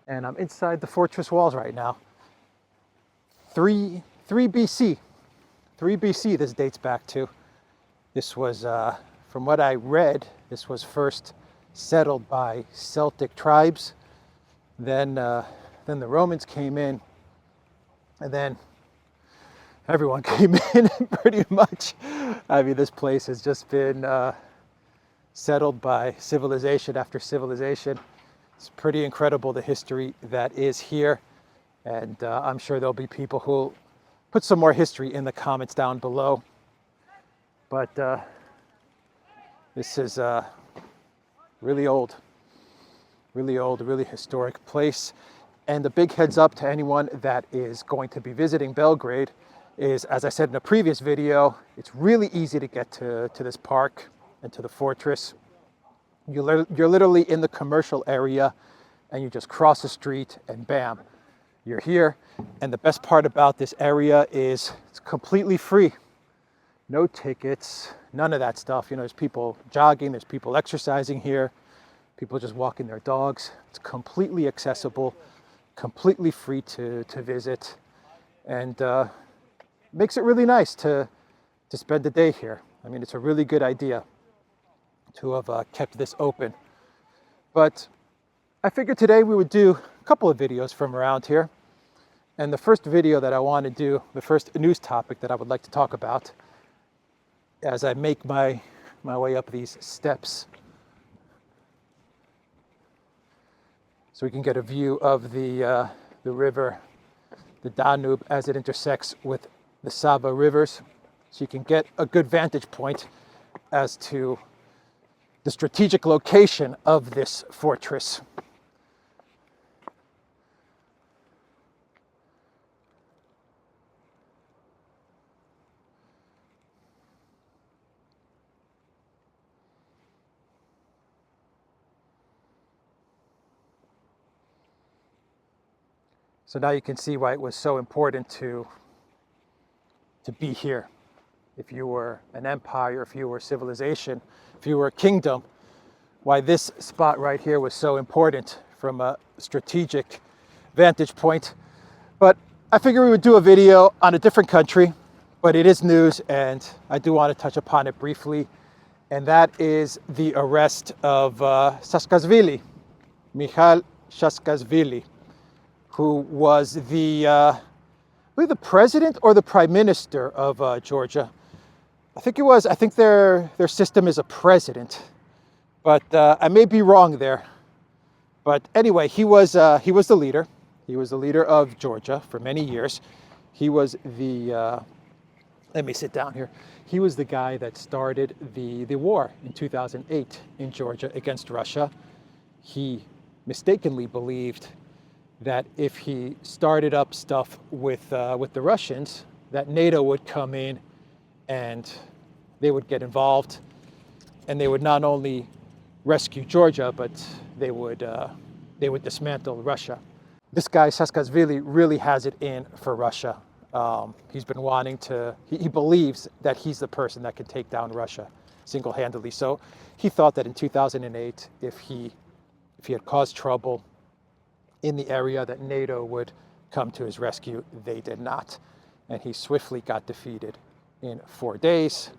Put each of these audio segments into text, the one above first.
And I'm inside the fortress walls right now. 3 BC. 3 BC this dates back to. This was, from what I read, this was first settled by Celtic tribes. Then the Romans came in, and then everyone came in pretty much. I mean, this place has just been settled by civilization after civilization. It's pretty incredible, the history that is here. And I'm sure there'll be people who'll put some more history in the comments down below. But this is really old, really historic place. And the big heads up to anyone that is going to be visiting Belgrade is, as I said in a previous video, it's really easy to get to this park and to the fortress. You're literally in the commercial area, and you just cross the street and bam, you're here. And the best part about this area is it's completely free. No tickets, none of that stuff. You know, there's people jogging, there's people exercising here, people just walking their dogs. It's completely accessible, completely free to visit, and makes it really nice to spend the day here. I mean, it's a really good idea to have kept this open. But I figured today we would do a couple of videos from around here. And the first video that I want to do, the first news topic that I would like to talk about, as I make my way up these steps, so we can get a view of the river, the Danube, as it intersects with the Sava rivers. So you can get a good vantage point as to the strategic location of this fortress. So now you can see why it was so important to be here. If you were an empire, if you were civilization, if you were a kingdom, why this spot right here was so important from a strategic vantage point. But I figured we would do a video on a different country, but it is news and I do want to touch upon it briefly. And that is the arrest of Saakashvili, Mikhail Saakashvili, who was the president or the prime minister of Georgia. I think it was. I think their system is a president, but I may be wrong there. But anyway, he was the leader. He was the leader of Georgia for many years. He was the let me sit down here. He was the guy that started the war in 2008 in Georgia against Russia. He mistakenly believed that if he started up stuff with the Russians, that NATO would come in and they would get involved, and they would not only rescue Georgia, but they would dismantle Russia. This guy Saakashvili really has it in for Russia. He's been wanting to. He believes that he's the person that can take down Russia single-handedly. So he thought that in 2008, if he had caused trouble in the area, that NATO would come to his rescue. They did not, and he swiftly got defeated in 4 days.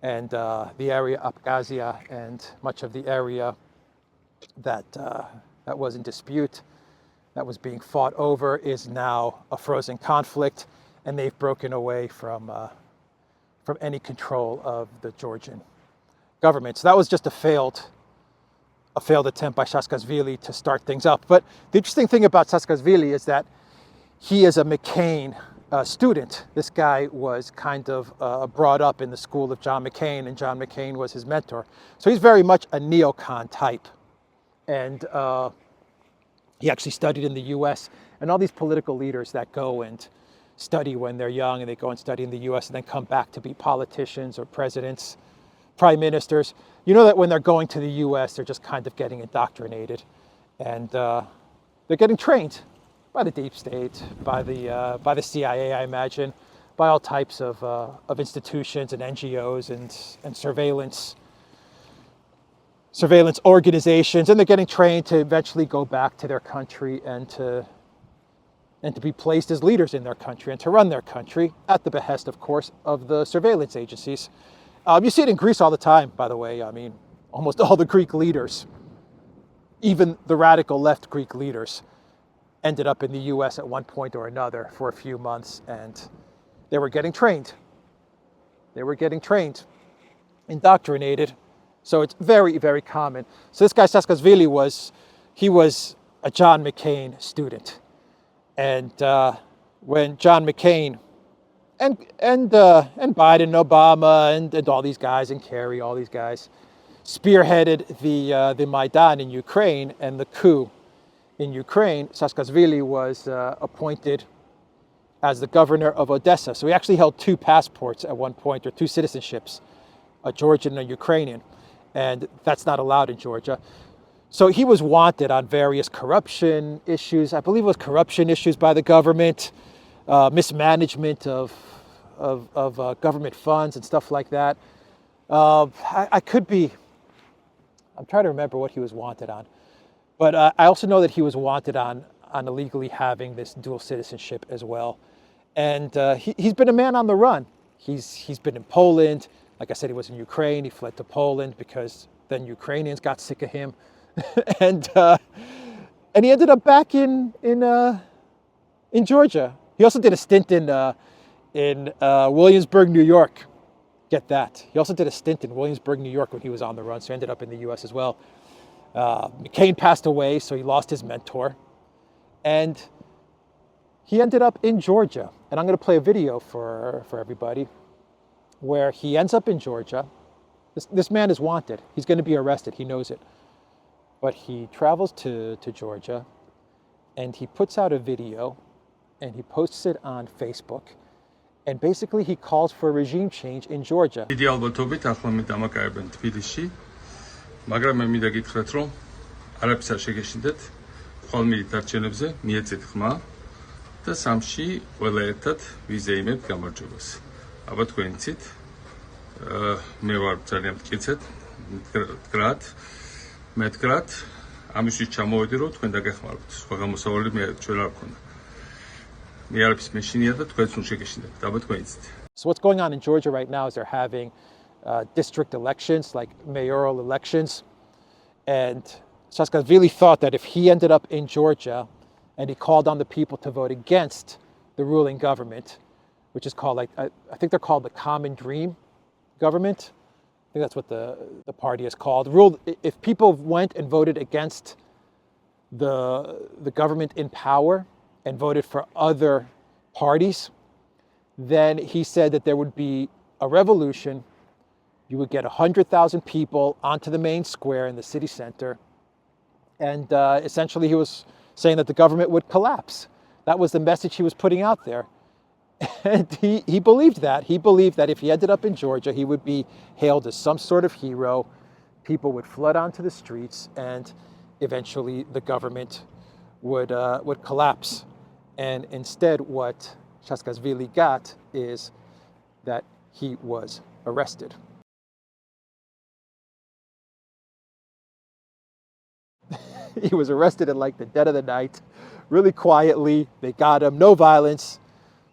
And the area Abkhazia and much of the area that was in dispute, that was being fought over, is now a frozen conflict, and they've broken away from any control of the Georgian government. So that was just a failed attempt by Saakashvili to start things up. But the interesting thing about Saakashvili is that he is a McCain student. This guy was kind of brought up in the school of John McCain, and John McCain was his mentor. So he's very much a neocon type. And he actually studied in the US. And all these political leaders that go and study when they're young and they go and study in the US and then come back to be politicians or presidents, prime ministers, you know that when they're going to the US, they're just kind of getting indoctrinated. And they're getting trained by the deep state, by the CIA, I imagine, by all types of institutions and NGOs and surveillance organizations, and they're getting trained to eventually go back to their country and to be placed as leaders in their country and to run their country at the behest, of course, of the surveillance agencies. You see it in Greece all the time, by the way. I mean, almost all the Greek leaders, even the radical left Greek leaders, ended up in the US at one point or another for a few months, and they were getting trained. They were getting trained, indoctrinated. So it's very, very common. So this guy Saakashvili was a John McCain student. And when John McCain and Biden, and Obama, and all these guys, and Kerry, all these guys, spearheaded the Maidan in Ukraine and the coup in Ukraine, Saakashvili was appointed as the governor of Odessa. So he actually held two passports at one point, or two citizenships, a Georgian and a Ukrainian. And that's not allowed in Georgia. So he was wanted on various corruption issues. I believe it was corruption issues by the government, mismanagement of government funds and stuff like that. I'm trying to remember what he was wanted on. But I also know that he was wanted on illegally having this dual citizenship as well. And he's been a man on the run. He's been in Poland. Like I said, he was in Ukraine. He fled to Poland because then Ukrainians got sick of him. and he ended up back in Georgia. He also did a stint in Williamsburg, New York. Get that. He also did a stint in Williamsburg, New York when he was on the run, so he ended up in the US as well. McCain passed away, so he lost his mentor. And he ended up in Georgia. And I'm going to play a video for everybody where he ends up in Georgia. This man is wanted. He's going to be arrested. He knows it. But he travels to Georgia, and he puts out a video, and he posts it on Facebook. And basically, he calls for a regime change in Georgia. მაგრამ მე მინდა გითხრათ, რომ არაფერს არ შეგეშინდეთ, ხოლმე დარჩენებზე მიეცეთ ხმა და სამში ყველა ერთად ვიზეიმებთ გამარჯვებას. აბა თქვენ იცით, მე ვარ ძალიან მტკიცედ, მეთქრათ, ამისთვის ჩამოვედი, რომ თქვენ დაგეხმაროთ. სხვა გამოსავალი მე ჩვენ არ გქონდა. მე არაფერს მეშინია და თქვენც უნდა შეგეშინდეთ. აბა თქვენ იცით. So what's going on in Georgia right now is they're having district elections, like mayoral elections. And Saakashvili thought that if he ended up in Georgia and he called on the people to vote against the ruling government, which is called, I think they're called the Common Dream government. I think that's what the party is called. If people went and voted against the government in power and voted for other parties, then he said that there would be a revolution. You would get 100,000 people onto the main square in the city center. And essentially he was saying that the government would collapse. That was the message he was putting out there. And he believed that. He believed that if he ended up in Georgia, he would be hailed as some sort of hero. People would flood onto the streets, and eventually the government would collapse. And instead what Saakashvili got is that he was arrested. He was arrested in like the dead of the night, really quietly. They got him, no violence,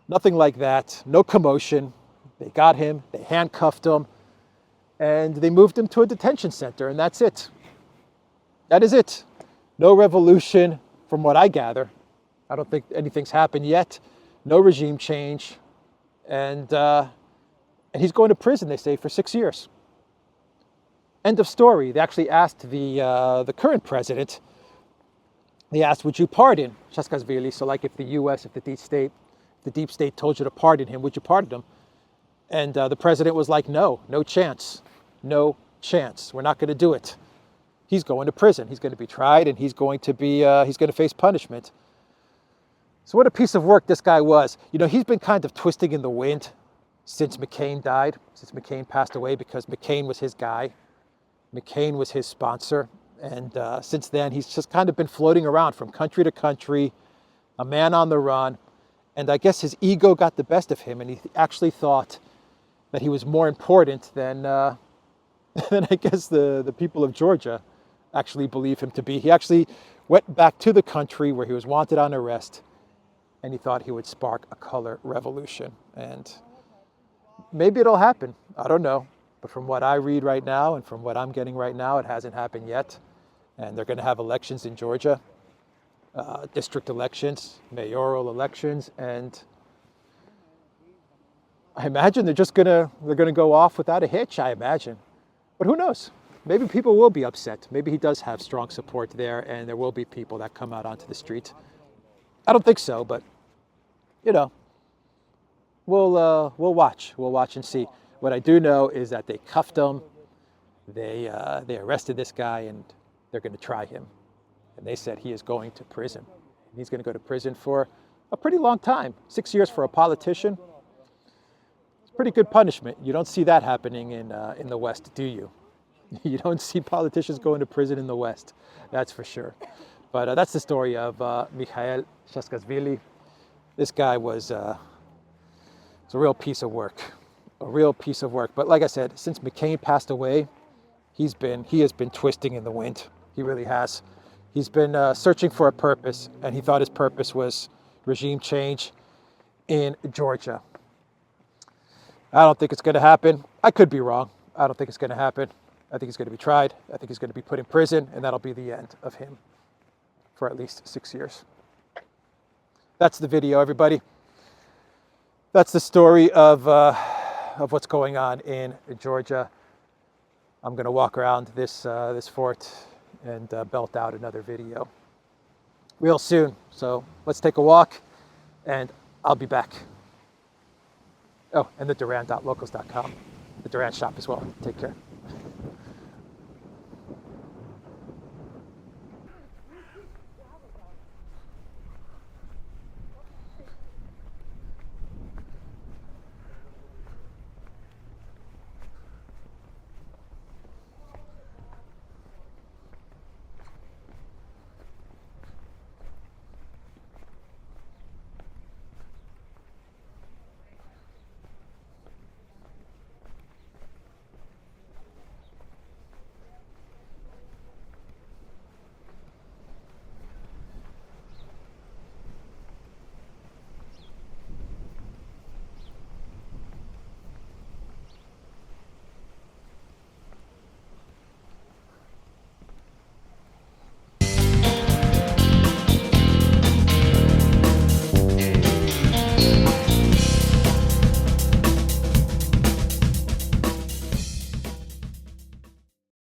nothing like that, no commotion. They got him, they handcuffed him, and they moved him to a detention center, and that's it. That is it. No revolution, from what I gather. I don't think anything's happened yet. No regime change. And he's going to prison, they say, for 6 years. End of story. They actually asked the current president, they asked, would you pardon Saakashvili? So like if the US, if the deep state told you to pardon him, would you pardon him? And the president was like, no chance. No chance. We're not going to do it. he's going to prison. He's going to be tried, and he's going to face punishment. So what a piece of work this guy was. You know, he's been kind of twisting in the wind since McCain died, since McCain passed away, because McCain was his guy. McCain was his sponsor. And since then, he's just kind of been floating around from country to country, a man on the run. And I guess his ego got the best of him, and he actually thought that he was more important than I guess the people of Georgia actually believe him to be. He actually went back to the country where he was wanted on arrest, and he thought he would spark a color revolution. And maybe it'll happen. I don't know. But from what I read right now and from what I'm getting right now, it hasn't happened yet. And they're going to have elections in Georgia, district elections, mayoral elections, and I imagine they're going to go off without a hitch, I imagine. But who knows? Maybe people will be upset. Maybe he does have strong support there, and there will be people that come out onto the street. I don't think so, but you know, we'll watch. We'll watch and see. What I do know is that they cuffed him. They arrested this guy, and they're going to try him. And they said he is going to prison. He's going to go to prison for a pretty long time. 6 years for a politician. It's pretty good punishment. You don't see that happening in the West, do you? You don't see politicians going to prison in the West, that's for sure. But that's the story of Mikhail Saakashvili. This guy was a real piece of work, a real piece of work. But like I said, since McCain passed away, he has been twisting in the wind. He really has. He's been searching for a purpose, and he thought his purpose was regime change in Georgia. I don't think it's going to happen. I could be wrong. I don't think it's going to happen. I think he's going to be tried. I think he's going to be put in prison, and that'll be the end of him for at least 6 years. That's the video, everybody. That's the story of what's going on in Georgia. I'm going to walk around this fort and belt out another video real soon. So let's take a walk, and I'll be back. Oh, and the Duran.locals.com, the Duran shop as well. Take care.